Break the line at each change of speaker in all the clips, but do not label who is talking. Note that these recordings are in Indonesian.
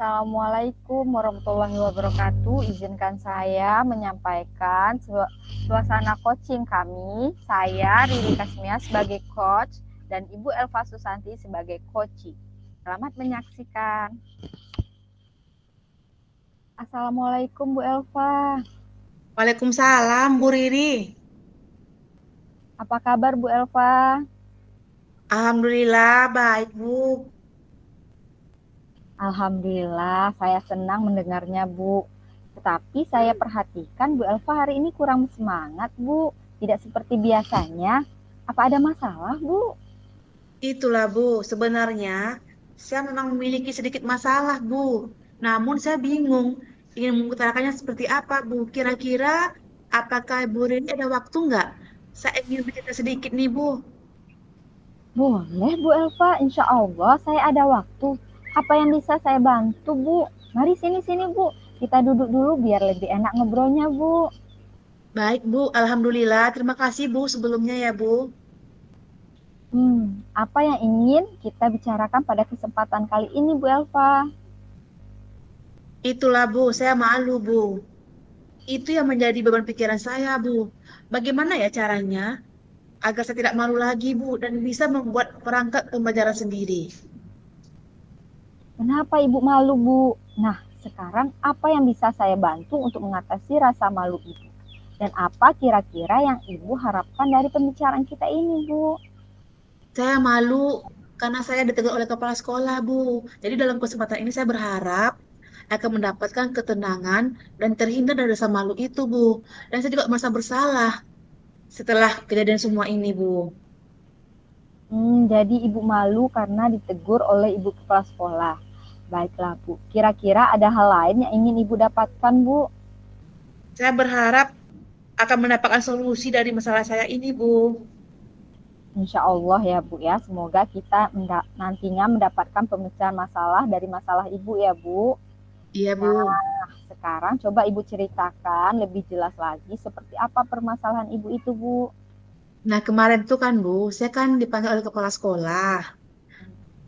Assalamualaikum warahmatullahi wabarakatuh. Izinkan saya menyampaikan suasana coaching kami. Saya Riri Kasmia sebagai coach dan Ibu Elva Susanti sebagai coaching. Selamat menyaksikan. Assalamualaikum Bu Elva.
Waalaikumsalam, Bu Riri.
Apa kabar Bu Elva?
Alhamdulillah, baik, Bu.
Alhamdulillah, saya senang mendengarnya Bu. Tetapi saya perhatikan Bu Elva hari ini kurang semangat Bu. Tidak seperti biasanya. Apa ada masalah Bu?
Itulah, Bu. Sebenarnya, saya memang memiliki sedikit masalah, Bu. Namun, saya bingung ingin mengutarakannya seperti apa, Bu. Kira-kira, apakah Bu Riri ada waktu nggak? Saya ingin bercerita sedikit nih, Bu.
Boleh Bu Elva, insya Allah saya ada waktu. Apa yang bisa saya bantu Bu? Mari sini-sini Bu, kita duduk dulu biar lebih enak ngobrolnya Bu.
Baik, Bu. Alhamdulillah. Terima kasih, Bu, sebelumnya ya, Bu.
Apa yang ingin kita bicarakan pada kesempatan kali ini Bu Elva?
Itulah, Bu. Saya malu, Bu. Itu yang menjadi beban pikiran saya, Bu. Bagaimana ya caranya agar saya tidak malu lagi, Bu, dan bisa membuat perangkat pembelajaran sendiri.
Kenapa Ibu malu Bu? Nah, sekarang apa yang bisa saya bantu untuk mengatasi rasa malu Ibu? Dan apa kira-kira yang Ibu harapkan dari pembicaraan kita ini Bu?
Saya malu karena saya ditegur oleh kepala sekolah, Bu. Jadi dalam kesempatan ini saya berharap akan mendapatkan ketenangan dan terhindar dari rasa malu itu, Bu. Dan saya juga merasa bersalah setelah kejadian semua ini, Bu.
Jadi Ibu malu karena ditegur oleh Ibu kepala sekolah. Baiklah Bu, kira-kira ada hal lain yang ingin Ibu dapatkan Bu?
Saya berharap akan mendapatkan solusi dari masalah saya ini, Bu.
Insya Allah ya Bu ya, semoga kita nantinya mendapatkan pemecahan masalah dari masalah Ibu ya Bu.
Iya, Bu.
Nah, sekarang coba Ibu ceritakan lebih jelas lagi seperti apa permasalahan Ibu itu Bu.
Nah, kemarin tuh kan, Bu, saya kan dipanggil oleh kepala sekolah.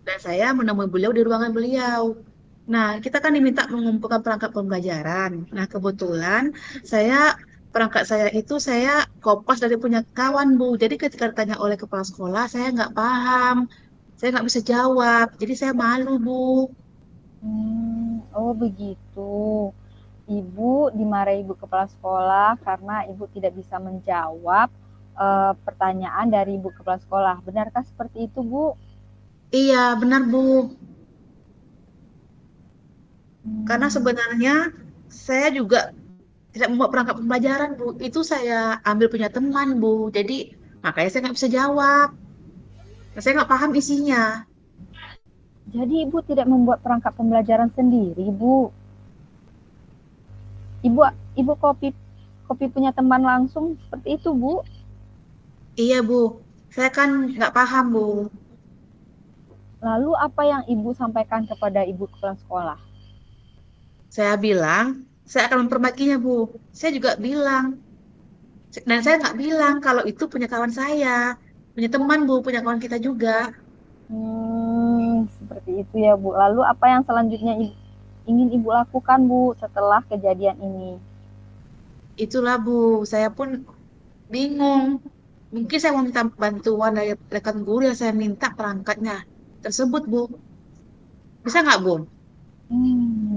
Dan saya menemui beliau di ruangan beliau. Nah, kita kan diminta mengumpulkan perangkat pembelajaran. Nah, kebetulan saya perangkat saya itu saya kopas dari punya kawan, Bu. Jadi ketika ditanya oleh kepala sekolah, saya nggak paham. Saya nggak bisa jawab. Jadi saya malu, Bu.
Oh begitu. Ibu dimarahi Ibu kepala sekolah karena Ibu tidak bisa menjawab pertanyaan dari Ibu kepala sekolah. Benarkah seperti itu, Bu?
Iya, benar, Bu. Karena
Hmm,
sebenarnya saya juga tidak membuat perangkat pembelajaran, Bu. Itu saya ambil punya teman, Bu. Jadi makanya saya nggak bisa jawab. Nah, saya nggak paham isinya.
jadi Ibu tidak membuat perangkat pembelajaran sendiri, Bu. Ibu Ibu kopi punya teman langsung seperti itu, Bu.
Iya, Bu. Saya kan nggak paham, Bu.
Lalu apa yang Ibu sampaikan kepada Ibu kepala sekolah?
Saya bilang, saya akan memperbaikinya, Bu. Saya juga bilang. Dan saya nggak bilang kalau itu punya kawan saya. Punya teman, Bu. Punya kawan kita juga.
Seperti itu ya, Bu. Lalu apa yang selanjutnya ingin Ibu lakukan, Bu, setelah kejadian ini?
Itulah, Bu. Saya pun bingung. Mungkin saya mau minta bantuan dari rekan guru yang saya minta perangkatnya tersebut, Bu. Bisa nggak, Bu?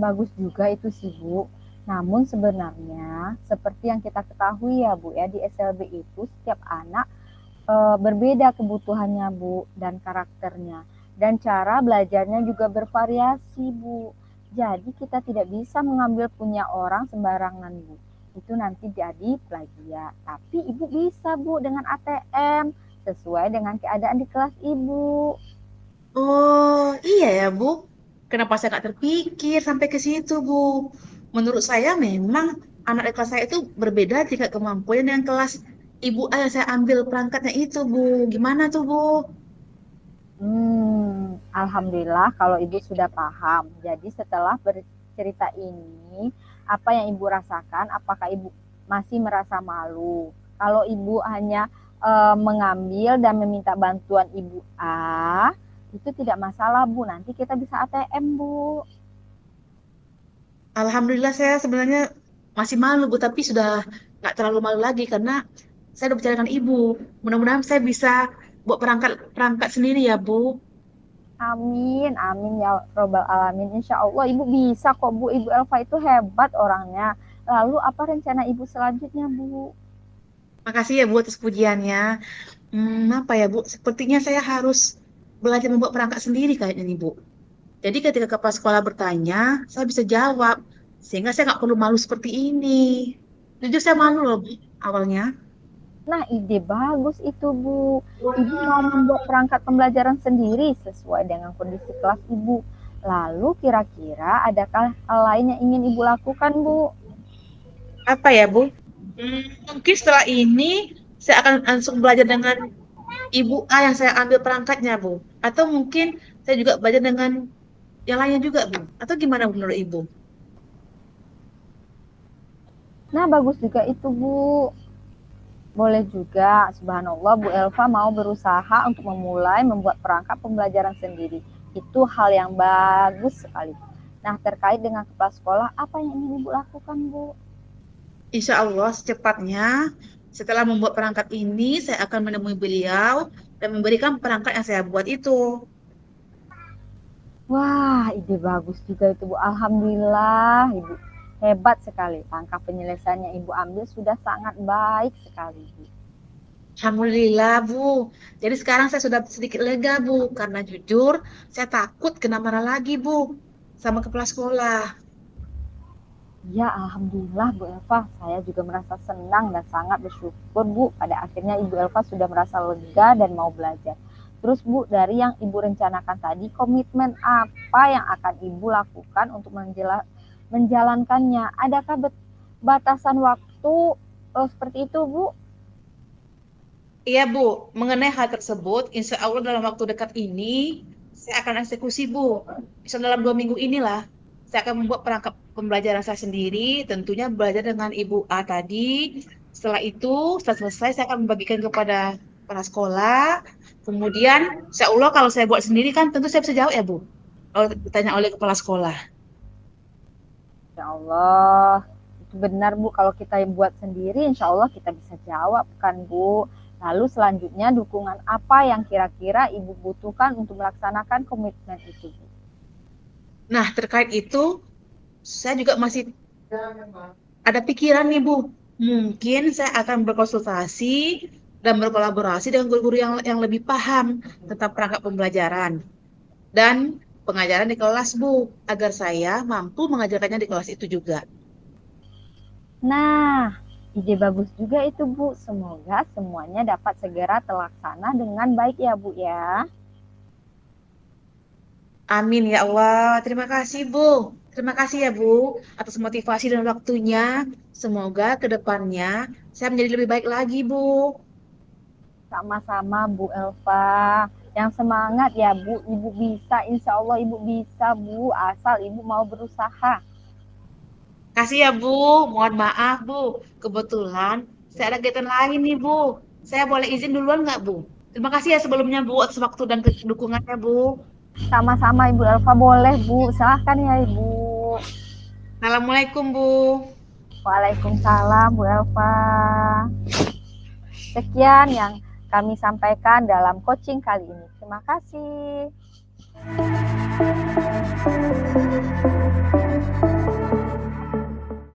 Bagus juga itu sih, Bu. Namun sebenarnya seperti yang kita ketahui ya, Bu ya, di SLB itu setiap anak berbeda kebutuhannya, Bu, dan karakternya. Dan cara belajarnya juga bervariasi, Bu. Jadi kita tidak bisa mengambil punya orang sembarangan, Bu. Itu nanti jadi plagiat. Tapi Ibu bisa, Bu, dengan ATM sesuai dengan keadaan di kelas Ibu.
Oh, iya ya, Bu. Kenapa saya nggak terpikir sampai ke situ, Bu? Menurut saya memang anak di kelas saya itu berbeda tingkat kemampuan dengan kelas ibu ayah saya ambil perangkatnya itu, Bu. Gimana tuh, Bu?
Alhamdulillah kalau Ibu sudah paham. Jadi setelah bercerita ini, apa yang Ibu rasakan? Apakah Ibu masih merasa malu? Kalau Ibu hanya mengambil dan meminta bantuan Ibu A, itu tidak masalah Bu. Nanti kita bisa ATM Bu.
Alhamdulillah saya sebenarnya masih malu Bu, tapi sudah nggak terlalu malu lagi karena saya udah bicara dengan Ibu. Mudah-mudahan saya bisa buat perangkat perangkat sendiri ya Bu.
Amin, amin ya robbal alamin. Insya Allah Ibu bisa kok Bu. Ibu Elva itu hebat orangnya. Lalu apa rencana Ibu selanjutnya Bu?
Makasih ya Bu atas pujiannya. Apa ya Bu? Sepertinya saya harus belajar membuat perangkat sendiri kayaknya nih Bu. Jadi ketika kepala sekolah bertanya, saya bisa jawab. Sehingga saya nggak perlu malu seperti ini. Jujur saya malu loh Bu, awalnya.
Nah, ide bagus itu Bu. Ibu mau membuat perangkat pembelajaran sendiri sesuai dengan kondisi kelas Ibu. Lalu kira-kira adakah hal lain yang ingin Ibu lakukan Bu?
Apa ya Bu? Mungkin setelah ini saya akan langsung belajar dengan Ibu A yang saya ambil perangkatnya Bu. Atau mungkin saya juga belajar dengan yang lainnya juga Bu. Atau gimana menurut Ibu?
Nah, bagus juga itu Bu. Boleh juga, subhanallah Bu Elva mau berusaha untuk memulai membuat perangkat pembelajaran sendiri. Itu hal yang bagus sekali. Nah, terkait dengan kepala sekolah, apa yang ingin Ibu lakukan Bu?
Insya Allah secepatnya setelah membuat perangkat ini saya akan menemui beliau dan memberikan perangkat yang saya buat itu.
Wah, ide bagus juga itu Bu. Alhamdulillah, Ibu. Hebat sekali. Langkah penyelesaian yang Ibu ambil sudah sangat baik sekali, Bu.
Alhamdulillah Bu. Jadi sekarang saya sudah sedikit lega Bu karena jujur saya takut kena marah lagi Bu sama kepala sekolah.
Ya, Alhamdulillah Bu Elva. Saya juga merasa senang dan sangat bersyukur Bu. Pada akhirnya Ibu Elva sudah merasa lega dan mau belajar. Terus Bu, dari yang Ibu rencanakan tadi, komitmen apa yang akan Ibu lakukan untuk menjalankannya? Adakah batasan waktu seperti itu Bu?
Iya Bu, mengenai hal tersebut, insya Allah dalam waktu dekat ini saya akan eksekusi Bu. Bisa dalam 2 minggu inilah saya akan membuat perangkat pembelajaran saya sendiri, tentunya belajar dengan Ibu A tadi. Setelah itu, setelah selesai saya akan membagikan kepada para sekolah. Kemudian, insya Allah kalau saya buat sendiri kan tentu saya bisa jawab ya Bu. Kalau ditanya oleh kepala sekolah.
Ya Allah, itu benar Bu. Kalau kita buat sendiri, insya Allah kita bisa jawab kan Bu. Lalu selanjutnya dukungan apa yang kira-kira Ibu butuhkan untuk melaksanakan komitmen itu Bu?
Nah, terkait itu, saya juga masih ada pikiran nih Bu, mungkin saya akan berkonsultasi dan berkolaborasi dengan guru-guru yang lebih paham tentang perangkat pembelajaran dan pengajaran di kelas Bu, agar saya mampu mengajarkannya di kelas itu juga.
Nah, ide bagus juga itu Bu. Semoga semuanya dapat segera terlaksana dengan baik ya Bu ya.
Amin ya Allah. Terima kasih Bu. Terima kasih ya Bu atas motivasi dan waktunya. Semoga ke depannya saya menjadi lebih baik lagi Bu.
Sama-sama Bu Elva. Yang semangat ya Bu. Ibu bisa, insya Allah Ibu bisa Bu. Asal Ibu mau berusaha.
Kasih ya Bu, mohon maaf Bu. Kebetulan saya ada kegiatan lain nih Bu. Saya boleh izin duluan nggak Bu? Terima kasih ya sebelumnya Bu atas waktu dan dukungannya Bu.
Sama-sama Ibu Elva boleh Bu. Silahkan ya Ibu.
Assalamualaikum Bu.
Waalaikumsalam Bu Elva. Sekian yang kami sampaikan dalam coaching kali ini. Terima kasih.